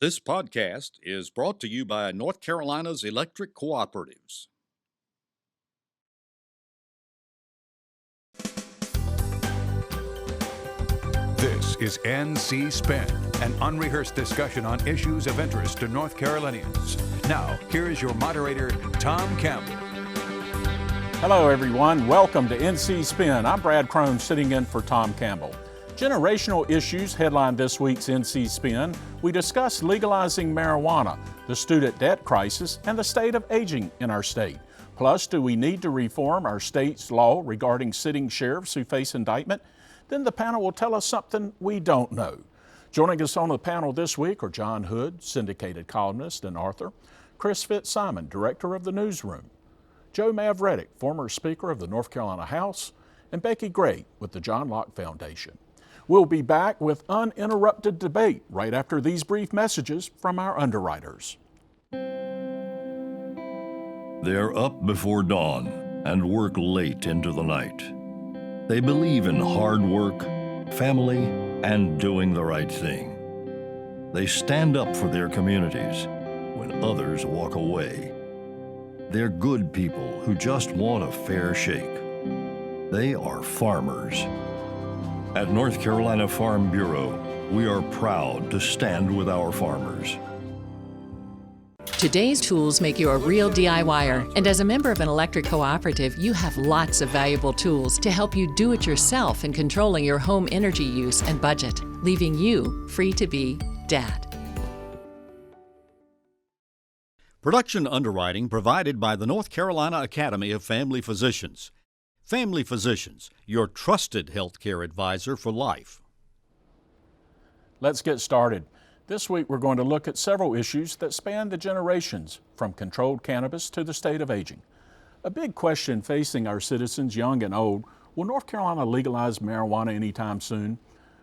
This podcast is brought to you by North Carolina's electric cooperatives. This is NC Spin, an unrehearsed discussion on issues of interest to North Carolinians. Now, here is your moderator, Tom Campbell. Hello, everyone. Welcome to NC Spin. I'm Brad Crone, sitting in for Tom Campbell. Generational issues headline this week's NC Spin. We discuss legalizing marijuana, the student debt crisis, and the state of aging in our state. Plus, do we need to reform our state's law regarding sitting sheriffs who face indictment? Then the panel will tell us something we don't know. Joining us on the panel this week are John Hood, Syndicated columnist and author, Chris Fitzsimon, director of the Newsroom, Joe Mavretic, former Speaker of the North Carolina House, and Becki Gray with the John Locke Foundation. We'll be back with uninterrupted debate right after these brief messages from our underwriters. They're up before dawn and work late into the night. They believe in hard work, family, and doing the right thing. They stand up for their communities when others walk away. They're good people who just want a fair shake. They are farmers. At North Carolina Farm Bureau, we are proud to stand with our farmers. Today's tools make you a real DIYer, and as a member of an electric cooperative, you have lots of valuable tools to help you do it yourself in controlling your home energy use and budget, leaving you free to be Dad. Production underwriting provided by the North Carolina Academy of Family Physicians. Family Physicians, your trusted healthcare advisor for life. Let's get started. This week we're going to look at several issues that span the generations, from controlled cannabis to the state of aging. A big question facing our citizens, young and old: will North Carolina legalize marijuana anytime soon?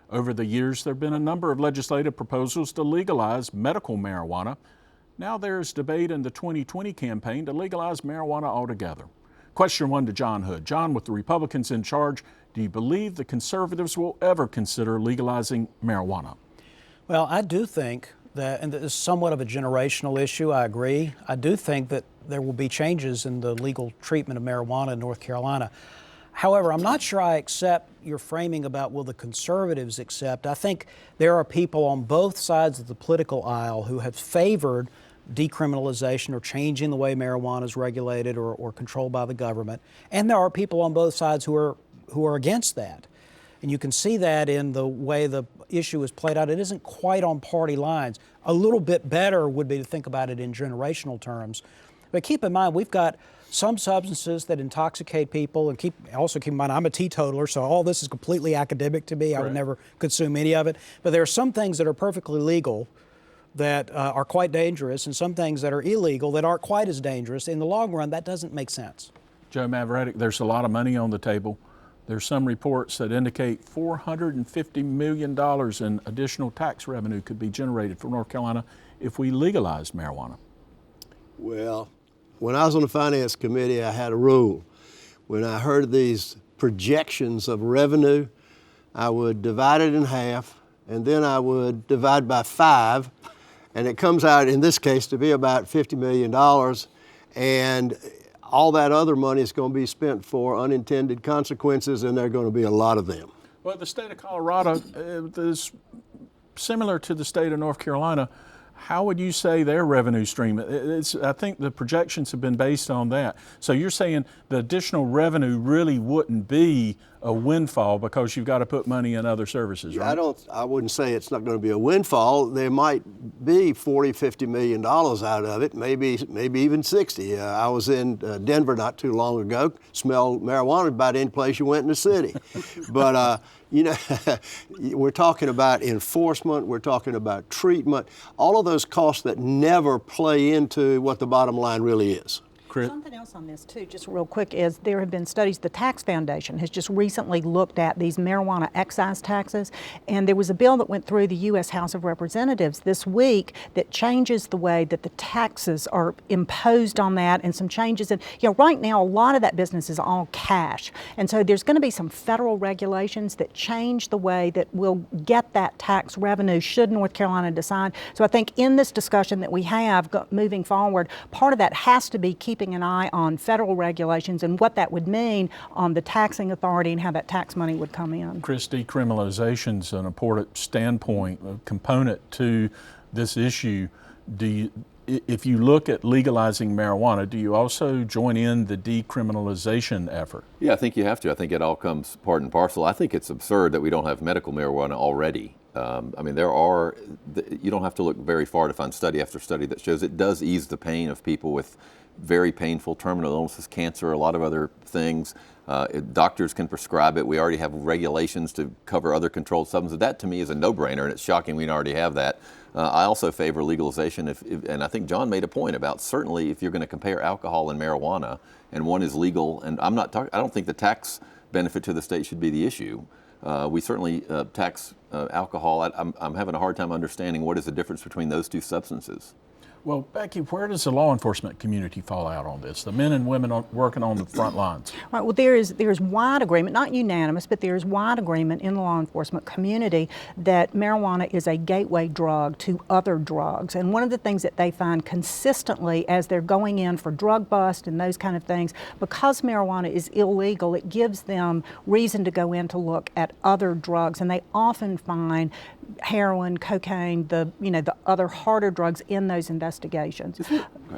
Over the years, there have been a number of legislative proposals to legalize medical marijuana. Now there's debate in the 2020 campaign to legalize marijuana altogether. Question one to John Hood. John, with the Republicans in charge, do you believe the conservatives will ever consider legalizing marijuana? Well, I do think that, and this is somewhat of a generational issue, I agree. I do think that there will be changes in the legal treatment of marijuana in North Carolina. However, I'm not sure I accept your framing about will the conservatives accept. I think there are people on both sides of the political aisle who have favored decriminalization or changing the way marijuana is regulated or controlled by the government. And there are people on both sides who are against that. And you can see that in the way the issue is played out. It isn't quite on party lines. A little bit better would be to think about it in generational terms. But keep in mind, we've got some substances that intoxicate people, and also keep in mind, I'm a teetotaler, so all this is completely academic to me. I would never consume any of it. But there are some things that are perfectly legal that are quite dangerous, and some things that are illegal that aren't quite as dangerous. In the long run, that doesn't make sense. Joe Mavretic, there's a lot of money on the table. There's some reports that indicate $450 million in additional tax revenue could be generated for North Carolina if we legalized marijuana. Well, when I was on the Finance Committee, I had a rule. When I heard these projections of revenue, I would divide it in half, and then I would divide by 5, and it comes out, in this case, to be about $50 million, and all that other money is going to be spent for unintended consequences, and there are going to be a lot of them. Well, the state of Colorado is similar to the state of North Carolina. How would you say their revenue stream? I think the projections have been based on that. So you're saying the additional revenue really wouldn't be a windfall because you've got to put money in other services, right? I wouldn't say it's not going to be a windfall. There might be $40–50 million out of it, maybe even 60. I was in Denver not too long ago. Smelled marijuana about any place you went in the city. But we're talking about enforcement. We're talking about treatment. All of those costs that never play into what the bottom line really is. Chris? Something else on this too, just real quick, is there have been studies, the Tax Foundation has just recently looked at these marijuana excise taxes, and there was a bill that went through the U.S. House of Representatives this week that changes the way that the taxes are imposed on that, and some changes in, right now a lot of that business is all cash, and so there's going to be some federal regulations that change the way that we'll get that tax revenue should North Carolina decide. So I think in this discussion that we have moving forward, part of that has to be keeping an eye on federal regulations and what that would mean on the taxing authority and how that tax money would come in. Chris, decriminalization is an important standpoint, a component to this issue. If you look at legalizing marijuana, do you also join in the decriminalization effort? Yeah, I think you have to. I think it all comes part and parcel. I think it's absurd that we don't have medical marijuana already. I mean, you don't have to look very far to find study after study that shows it does ease the pain of people with very painful terminal illnesses, cancer, a lot of other things. Doctors can prescribe it. We already have regulations to cover other controlled substances. That to me is a no-brainer, and it's shocking we don't already have that. I also favor legalization, and I think John made a point about certainly if you're going to compare alcohol and marijuana, and one is legal, and I don't think the tax benefit to the state should be the issue. We certainly tax alcohol. I'm having a hard time understanding what is the difference between those two substances. Well, Becki, where does the law enforcement community fall out on this? The men and women working on the front lines. Right. Well, there is wide agreement, not unanimous, but there is wide agreement in the law enforcement community that marijuana is a gateway drug to other drugs. And one of the things that they find consistently as they're going in for drug bust and those kind of things, because marijuana is illegal, it gives them reason to go in to look at other drugs, and they often find heroin, cocaine, the other harder drugs in those investigations.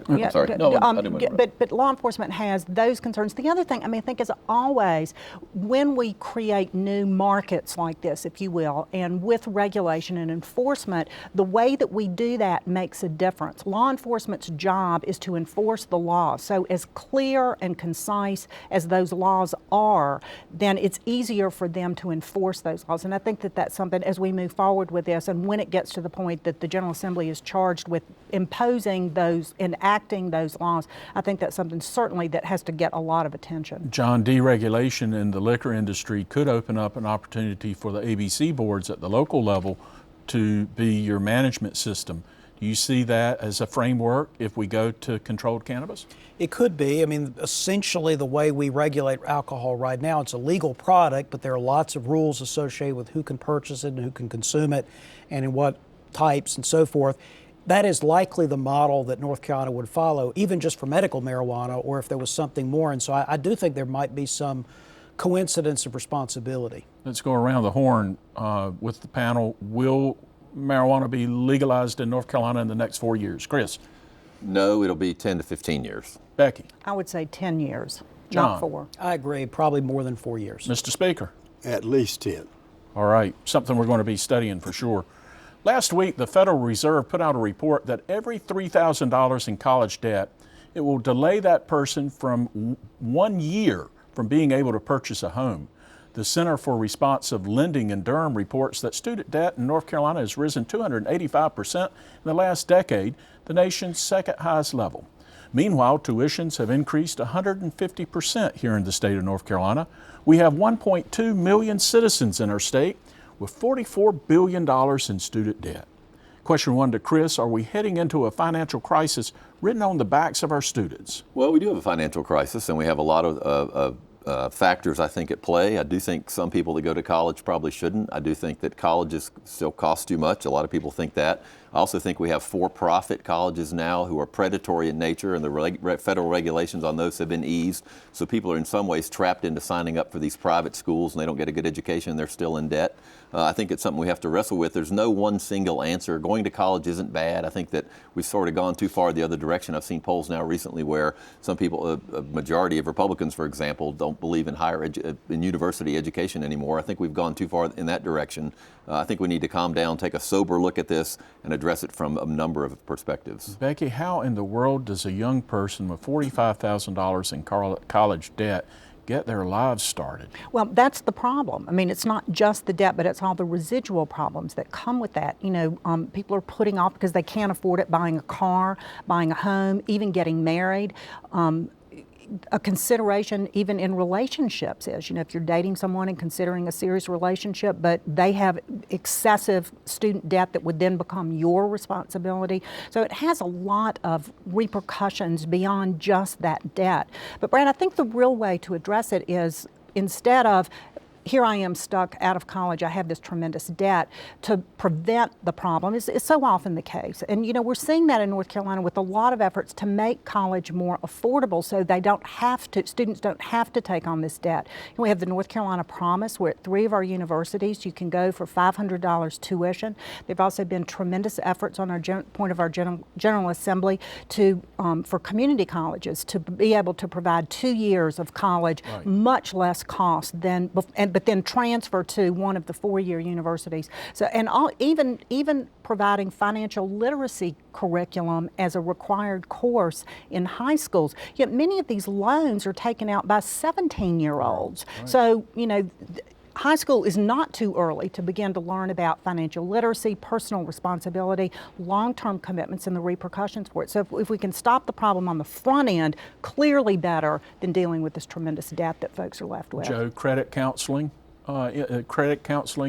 I'm sorry. No, I didn't mean to. But law enforcement has those concerns. The other thing, I think as always, when we create new markets like this, if you will, and with regulation and enforcement, the way that we do that makes a difference. Law enforcement's job is to enforce the law. So as clear and concise as those laws are, then it's easier for them to enforce those laws. And I think that that's something as we move forward with this, and when it gets to the point that the General Assembly is charged with imposing those, enacting those laws, I think that's something certainly that has to get a lot of attention. John, deregulation in the liquor industry could open up an opportunity for the ABC boards at the local level to be your management system. Do you see that as a framework if we go to controlled cannabis? It could be. Essentially the way we regulate alcohol right now, it's a legal product, but there are lots of rules associated with who can purchase it and who can consume it and in what types and so forth. That is likely the model that North Carolina would follow, even just for medical marijuana, or if there was something more. And so I do think there might be some coincidence of responsibility. Let's go around the horn with the panel. Will marijuana be legalized in North Carolina in the next 4 years? Chris? No, it'll be 10 to 15 years. Becki? I would say 10 years, John? not 4. I agree, probably more than 4 years. Mr. Speaker? At least 10. All right, something we're going to be studying for sure. Last week, the Federal Reserve put out a report that every $3,000 in college debt, it will delay that person from 1 year from being able to purchase a home. The Center for Responsive Lending in Durham reports that student debt in North Carolina has risen 285% in the last decade, the nation's second highest level. Meanwhile, tuitions have increased 150% here in the state of North Carolina. We have 1.2 million citizens in our state with $44 billion in student debt. Question 1 to Chris, are we heading into a financial crisis written on the backs of our students? Well, we do have a financial crisis, and we have a lot of factors, I think, at play. I do think some people that go to college probably shouldn't. I do think that colleges still cost too much. A lot of people think that. I also think we have for-profit colleges now who are predatory in nature, and the federal regulations on those have been eased. So people are in some ways trapped into signing up for these private schools, and they don't get a good education, and they're still in debt. I think it's something we have to wrestle with. There's no one single answer. Going to college isn't bad. I think that we've sort of gone too far the other direction. I've seen polls now recently where some people, a majority of Republicans, for example, don't believe in in university education anymore. I think we've gone too far in that direction. I think we need to calm down, take a sober look at this, and address it from a number of perspectives. Becki, how in the world does a young person with $45,000 in college debt get their lives started. Well, that's the problem. I mean, it's not just the debt, but it's all the residual problems that come with that. You know, people are putting off because they can't afford it, buying a car, buying a home, even getting married. A consideration even in relationships is, you know, if you're dating someone and considering a serious relationship, but they have excessive student debt that would then become your responsibility. So it has a lot of repercussions beyond just that debt. But Brad, I think the real way to address it is, instead of here I am stuck out of college, I have this tremendous debt, to prevent the problem is so often the case. And you know, we're seeing that in North Carolina with a lot of efforts to make college more affordable so they don't have to, students don't have to take on this debt. And we have the North Carolina Promise, where at 3 of our universities you can go for $500 tuition. There've also been tremendous efforts on our point of our General Assembly to for community colleges to be able to provide 2 years of college, right, much less cost than, but then transfer to one of the 4-year universities. So, and even providing financial literacy curriculum as a required course in high schools. Yet many of these loans are taken out by 17-year-olds. Right. So, you know, high school is not too early to begin to learn about financial literacy, personal responsibility, long-term commitments, and the repercussions for it. So if we can stop the problem on the front end, clearly better than dealing with this tremendous debt that folks are left with. Joe, credit counseling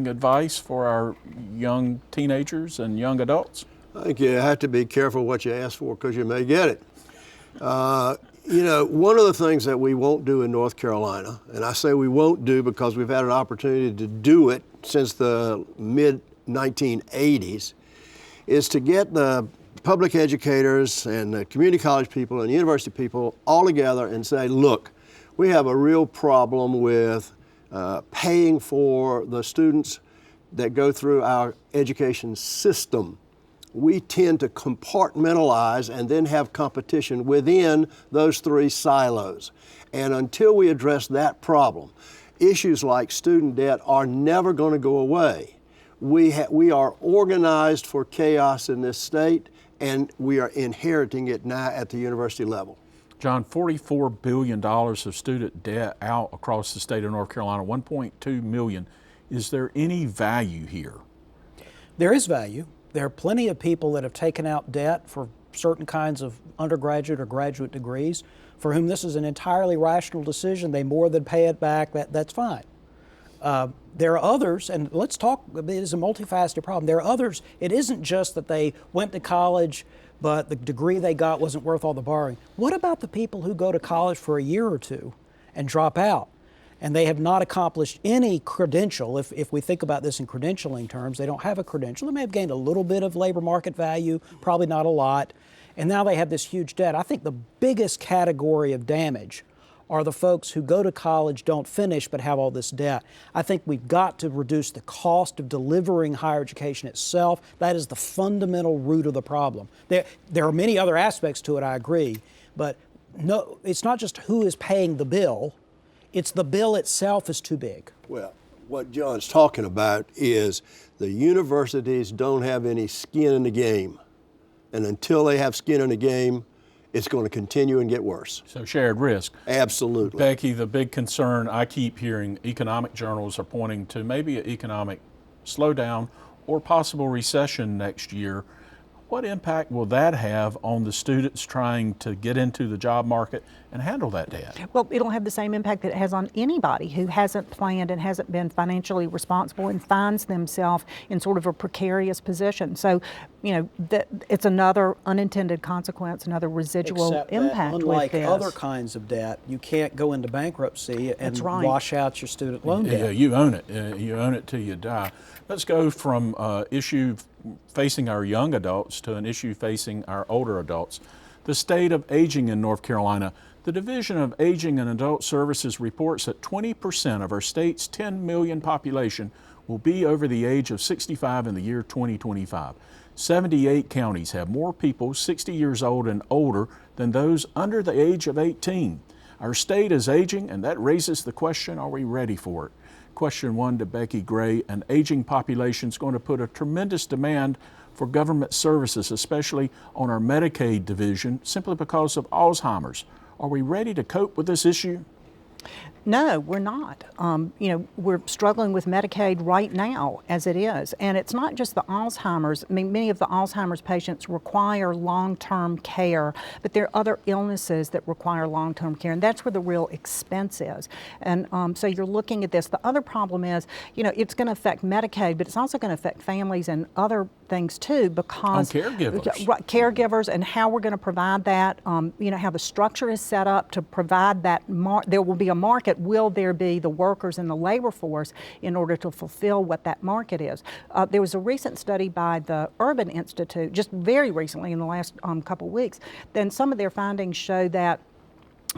advice for our young teenagers and young adults? I think you have to be careful what you ask for, because you may get it. You know, one of the things that we won't do in North Carolina, and I say we won't do because we've had an opportunity to do it since the mid-1980s, is to get the public educators and the community college people and university people all together and say, look, we have a real problem with paying for the students that go through our education system. We tend to compartmentalize and then have competition within those 3 silos. And until we address that problem, issues like student debt are never going to go away. We are organized for chaos in this state, and we are inheriting it now at the university level. John, $44 billion of student debt out across the state of North Carolina, 1.2 million. Is there any value here? There is value. There are plenty of people that have taken out debt for certain kinds of undergraduate or graduate degrees for whom this is an entirely rational decision. They more than pay it back. That's fine. There are others, and let's talk, it is a multifaceted problem. There are others, it isn't just that they went to college but the degree they got wasn't worth all the borrowing. What about the people who go to college for a year or two and drop out, and they have not accomplished any credential? If we think about this in credentialing terms, they don't have a credential. They may have gained a little bit of labor market value, probably not a lot, and now they have this huge debt. I think the biggest category of damage are the folks who go to college, don't finish, but have all this debt. I think we've got to reduce the cost of delivering higher education itself. That is the fundamental root of the problem. There are many other aspects to it, I agree, but no, it's not just who is paying the bill, it's the bill itself is too big. Well, what John's talking about is the universities don't have any skin in the game. And until they have skin in the game, it's going to continue and get worse. So shared risk. Absolutely. Becki, the big concern I keep hearing, economic journals are pointing to maybe an economic slowdown or possible recession next year. What impact will that have on the students trying to get into the job market and handle that debt? Well, it'll have the same impact that it has on anybody who hasn't planned and hasn't been financially responsible and finds themselves in sort of a precarious position. So, you know, it's another unintended consequence, another residual impact. Unlike with this. other kinds of debt, you can't go into bankruptcy and wash out your student loan debt. Yeah, you own it. You own it till you die. Let's go from issue facing our young adults to an issue facing our older adults. The state of aging in North Carolina. The Division of Aging and Adult Services reports that 20% of our state's 10 million population will be over the age of 65 in the year 2025. 78 counties have more people 60 years old and older than those under the age of 18. Our state is aging, and that raises the question, are we ready for it? Question 1 to Becki Gray: an aging population is going to put a tremendous demand for government services, especially on our Medicaid division, simply because of Alzheimer's. Are we ready to cope with this issue? No, we're not. We're struggling with Medicaid right now as it is. And it's not just the Alzheimer's. I mean, many of the Alzheimer's patients require long-term care, but there are other illnesses that require long-term care, and that's where the real expense is. And so you're looking at this. The other problem is, it's going to affect Medicaid, but it's also going to affect families and other things too, because caregivers and how we're going to provide that, how the structure is set up to provide that. There will be a market. Will there be the workers in the labor force in order to fulfill what that market is? There was a recent study by the Urban Institute, just very recently in the last couple weeks, then some of their findings show that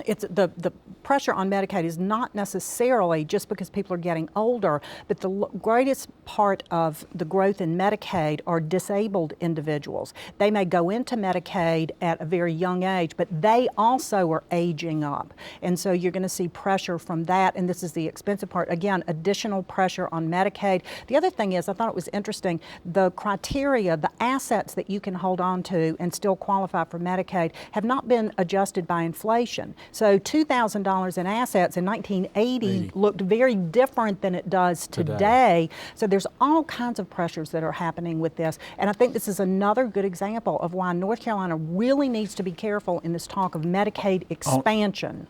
it's the pressure on Medicaid is not necessarily just because people are getting older, but the greatest part of the growth in Medicaid are disabled individuals. They may go into Medicaid at a very young age, but they also are aging up. And so you're going to see pressure from that, and this is the expensive part. Again, additional pressure on Medicaid. The other thing is, I thought it was interesting, the criteria, the assets that you can hold on to and still qualify for Medicaid have not been adjusted by inflation. So $2,000 in assets in 1980 looked very different than it does today. So there's all kinds of pressures that are happening with this. And I think this is another good example of why North Carolina really needs to be careful in this talk of Medicaid expansion.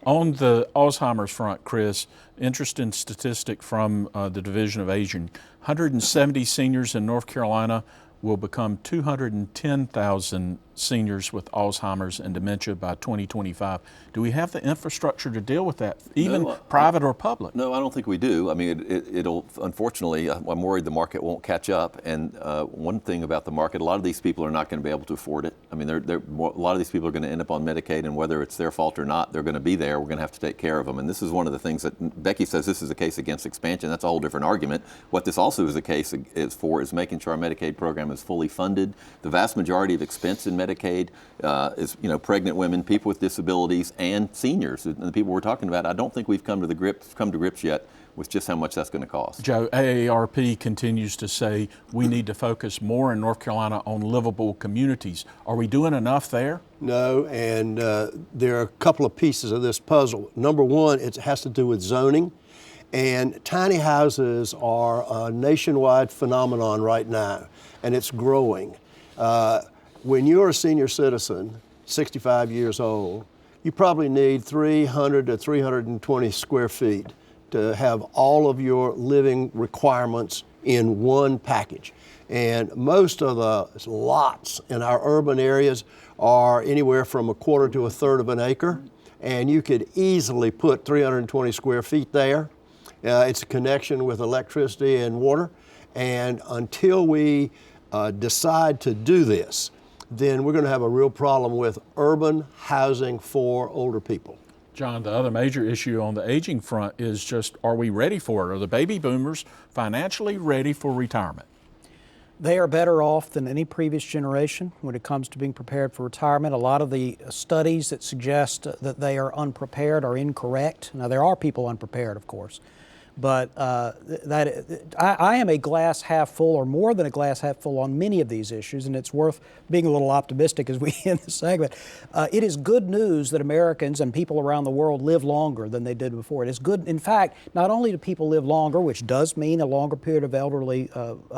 On the Alzheimer's front, Chris, interesting statistic from the Division of Aging. 170 seniors in North Carolina will become 210,000 seniors with Alzheimer's and dementia by 2025. Do we have the infrastructure to deal with that, even private or public? No, I don't think we do. I mean, it'll, unfortunately, I'm worried the market won't catch up. And one thing about the market, a lot of these people are not going to be able to afford it. I mean, a lot of these people are going to end up on Medicaid, and whether it's their fault or not, they're going to be there. We're going to have to take care of them. And this is one of the things that Becki says this is a case against expansion. That's a whole different argument. What this also is a case is making sure our Medicaid program is fully funded. The vast majority of expense in Medicaid is, pregnant women, people with disabilities, and seniors. And the people we're talking about, I don't think we've come to grips yet with just how much that's going to cost. Joe, AARP continues to say we need to focus more in North Carolina on livable communities. Are we doing enough there? No, and there are a couple of pieces of this puzzle. Number one, it has to do with zoning. And tiny houses are a nationwide phenomenon right now, and it's growing. When you're a senior citizen, 65 years old, you probably need 300 to 320 square feet to have all of your living requirements in one package. And most of the lots in our urban areas are anywhere from a quarter to a third of an acre, and you could easily put 320 square feet there. It's a connection with electricity and water, and until we decide to do this, then we're going to have a real problem with urban housing for older people. John, the other major issue on the aging front is just, are we ready for it? Are the baby boomers financially ready for retirement? They are better off than any previous generation when it comes to being prepared for retirement. A lot of the studies that suggest that they are unprepared are incorrect. Now, there are people unprepared, of course. But I am a glass half full or more than a glass half full on many of these issues, and it's worth being a little optimistic as we end the segment. It is good news that Americans and people around the world live longer than they did before. It is good, in fact, not only do people live longer, which does mean a longer period of elderly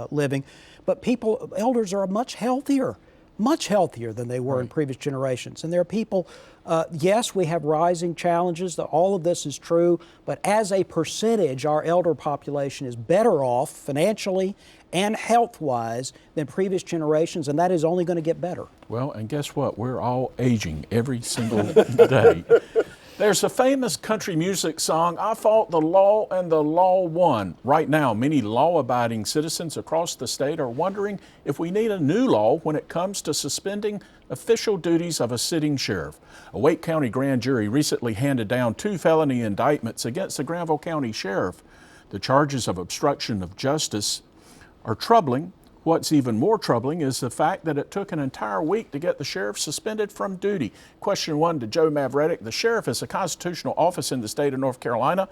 living, but elders are much healthier than they were in previous generations. And there are people, yes, we have rising challenges, all of this is true, but as a percentage, our elder population is better off financially and health-wise than previous generations, and that is only going to get better. Well, and guess what? We're all aging every single day. There's a famous country music song, I Fought the Law and the Law Won. Right now, many law-abiding citizens across the state are wondering if we need a new law when it comes to suspending official duties of a sitting sheriff. A Wake County grand jury recently handed down 2 felony indictments against the Granville County Sheriff. The charges of obstruction of justice are troubling. What's even more troubling is the fact that it took an entire week to get the sheriff suspended from duty. Question 1 to Joe Mavretic. The sheriff is a constitutional office in the state of North Carolina.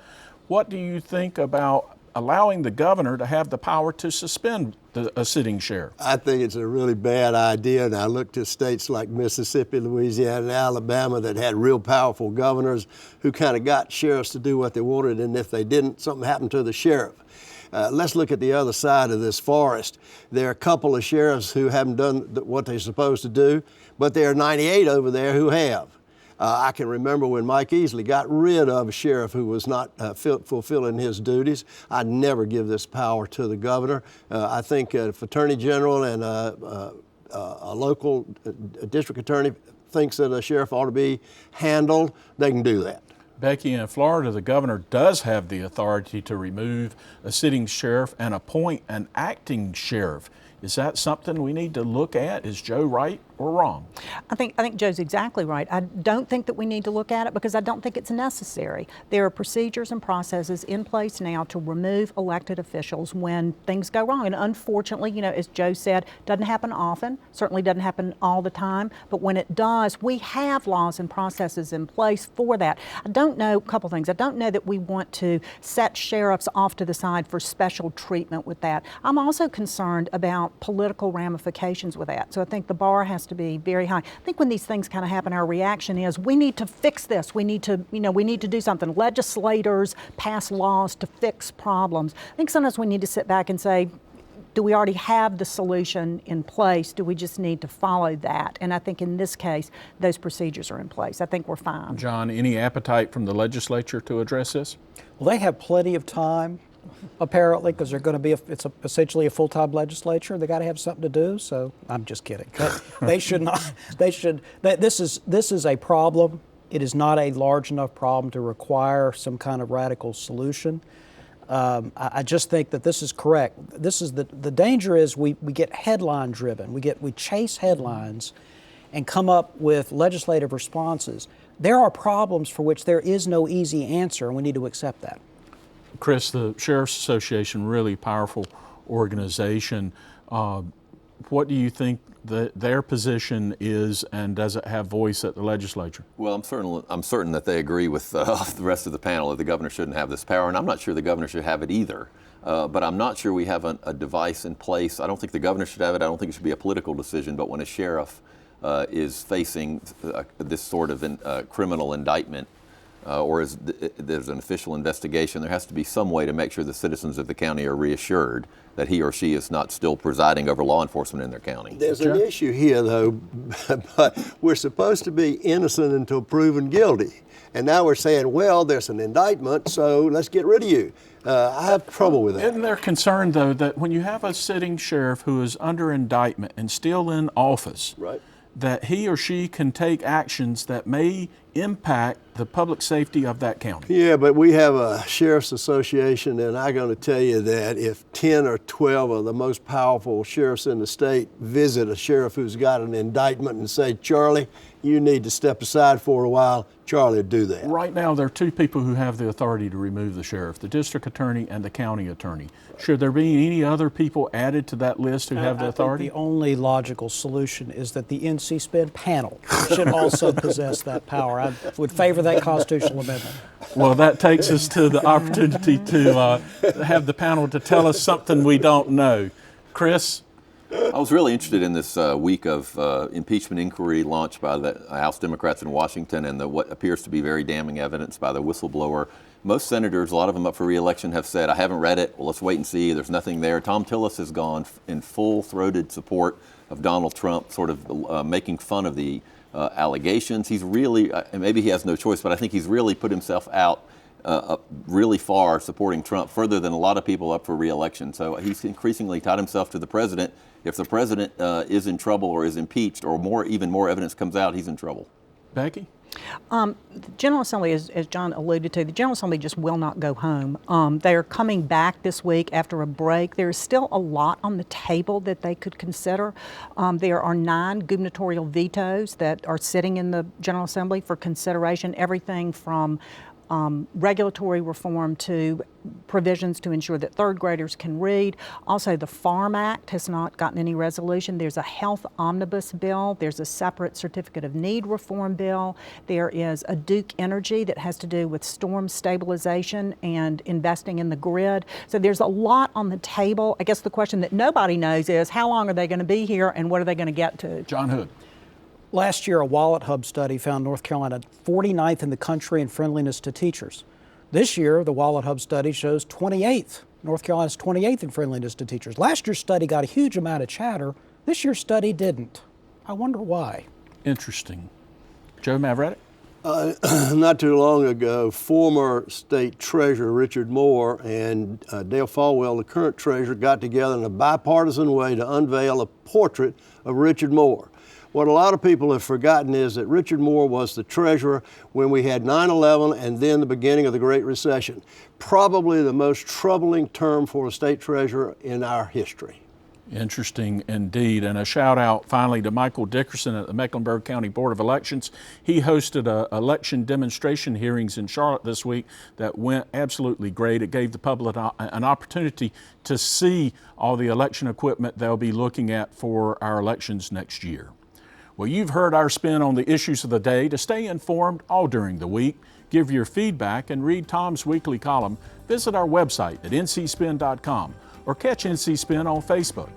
What do you think about allowing the governor to have the power to suspend a sitting sheriff? I think it's a really bad idea, and I looked at states like Mississippi, Louisiana, and Alabama that had real powerful governors who kind of got sheriffs to do what they wanted, and if they didn't, something happened to the sheriff. Let's look at the other side of this forest. There are a couple of sheriffs who haven't done what they're supposed to do, but there are 98 over there who have. I can remember when Mike Easley got rid of a sheriff who was not fulfilling his duties. I'd never give this power to the governor. I think if Attorney General and a local district attorney thinks that a sheriff ought to be handled, they can do that. Becki, in Florida, the governor does have the authority to remove a sitting sheriff and appoint an acting sheriff. Is that something we need to look at? Is Joe right or wrong? I think Joe's exactly right. I don't think that we need to look at it because I don't think it's necessary. There are procedures and processes in place now to remove elected officials when things go wrong. And unfortunately, you know, as Joe said, doesn't happen often, certainly doesn't happen all the time, but when it does, we have laws and processes in place for that. I don't know, a couple things. I don't know that we want to set sheriffs off to the side for special treatment with that. I'm also concerned about political ramifications with that. So I think the bar has to be very high. I think when these things kind of happen, our reaction is we need to fix this. We need to, we need to do something. Legislators pass laws to fix problems. I think sometimes we need to sit back and say, do we already have the solution in place? Do we just need to follow that? And I think in this case, those procedures are in place. I think we're fine. John, any appetite from the legislature to address this? Well, they have plenty of time, apparently, because they're going to be, it's essentially a full-time legislature. They got to have something to do, so I'm just kidding. They should not, this is a problem. It is not a large enough problem to require some kind of radical solution. I just think that this is correct. This is the danger is we get headline driven. We chase headlines and come up with legislative responses. There are problems for which there is no easy answer, and we need to accept that. Chris, the Sheriff's Association, really powerful organization. What do you think their position is, and does it have voice at the legislature? Well, I'm certain that they agree with the rest of the panel that the governor shouldn't have this power, and I'm not sure the governor should have it either. But I'm not sure we have a device in place. I don't think the governor should have it. I don't think it should be a political decision. But when a sheriff is facing this sort of criminal indictment, or there's an official investigation, there has to be some way to make sure the citizens of the county are reassured that he or she is not still presiding over law enforcement in their county. There's an issue here, though, but we're supposed to be innocent until proven guilty. And now we're saying, well, there's an indictment, so let's get rid of you. I have trouble with that. Isn't there concern, though, that when you have a sitting sheriff who is under indictment and still in office, right, that he or she can take actions that may impact the public safety of that county? Yeah, but we have a sheriff's association, and I'm going to tell you that if 10 or 12 of the most powerful sheriffs in the state visit a sheriff who's got an indictment and say, Charlie, you need to step aside for a while, Charlie would do that. Right now, there are two people who have the authority to remove the sheriff, the district attorney and the county attorney. Should there be any other people added to that list who have the authority? I think the only logical solution is that the NC Spend panel should also possess that power. I would favor that constitutional amendment. Well, that takes us to the opportunity to have the panel to tell us something we don't know. Chris? I was really interested in this week of impeachment inquiry launched by the House Democrats in Washington and what appears to be very damning evidence by the whistleblower. Most senators, a lot of them up for re-election, have said, I haven't read it, well, let's wait and see, there's nothing there. Tom Tillis has gone in full-throated support of Donald Trump, sort of making fun of the allegations. He's really, maybe he has no choice, but I think he's really put himself out really far supporting Trump, further than a lot of people up for re-election. So he's increasingly tied himself to the president. If the president is in trouble or is impeached or even more evidence comes out, he's in trouble. Becki? The General Assembly, as John alluded to, the General Assembly just will not go home. They are coming back this week after a break. There is still a lot on the table that they could consider. There are 9 gubernatorial vetoes that are sitting in the General Assembly for consideration, everything from regulatory reform to provisions to ensure that third graders can read. Also, the Farm Act has not gotten any resolution. There's a health omnibus bill. There's a separate certificate of need reform bill. There is a Duke Energy that has to do with storm stabilization and investing in the grid. So there's a lot on the table. I guess the question that nobody knows is how long are they going to be here and what are they going to get to? John Hood. Last year, a Wallet Hub study found North Carolina 49th in the country in friendliness to teachers. This year, the Wallet Hub study shows 28th. North Carolina's 28th in friendliness to teachers. Last year's study got a huge amount of chatter. This year's study didn't. I wonder why. Interesting. Joe Mavretic? Not too long ago, former state treasurer Richard Moore and Dale Falwell, the current treasurer, got together in a bipartisan way to unveil a portrait of Richard Moore. What a lot of people have forgotten is that Richard Moore was the treasurer when we had 9/11 and then the beginning of the Great Recession. Probably the most troubling term for a state treasurer in our history. Interesting indeed. And a shout out finally to Michael Dickerson at the Mecklenburg County Board of Elections. He hosted election demonstration hearings in Charlotte this week that went absolutely great. It gave the public an opportunity to see all the election equipment they'll be looking at for our elections next year. Well, you've heard our spin on the issues of the day. To stay informed all during the week, give your feedback, and read Tom's weekly column, visit our website at ncspin.com or catch NC Spin on Facebook.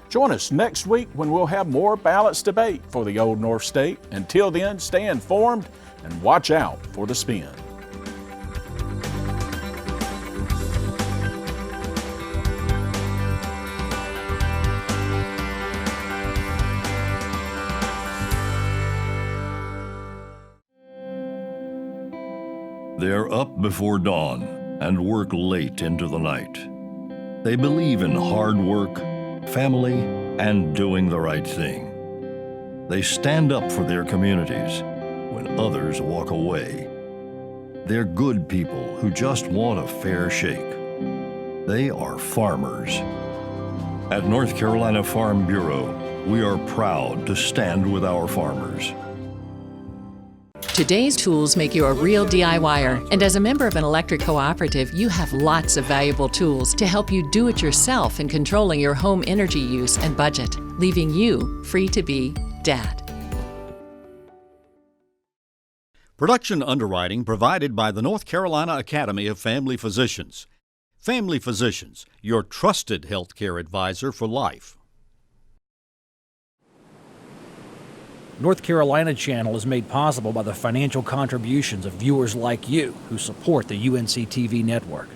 Join us next week when we'll have more balanced debate for the Old North State. Until then, stay informed and watch out for the spin. They're up before dawn and work late into the night. They believe in hard work, family, and doing the right thing. They stand up for their communities when others walk away. They're good people who just want a fair shake. They are farmers. At North Carolina Farm Bureau, we are proud to stand with our farmers. Today's tools make you a real DIYer, and as a member of an electric cooperative, you have lots of valuable tools to help you do it yourself in controlling your home energy use and budget, leaving you free to be Dad. Production underwriting provided by the North Carolina Academy of Family Physicians. Family Physicians, your trusted healthcare advisor for life. North Carolina Channel is made possible by the financial contributions of viewers like you who support the UNC TV network.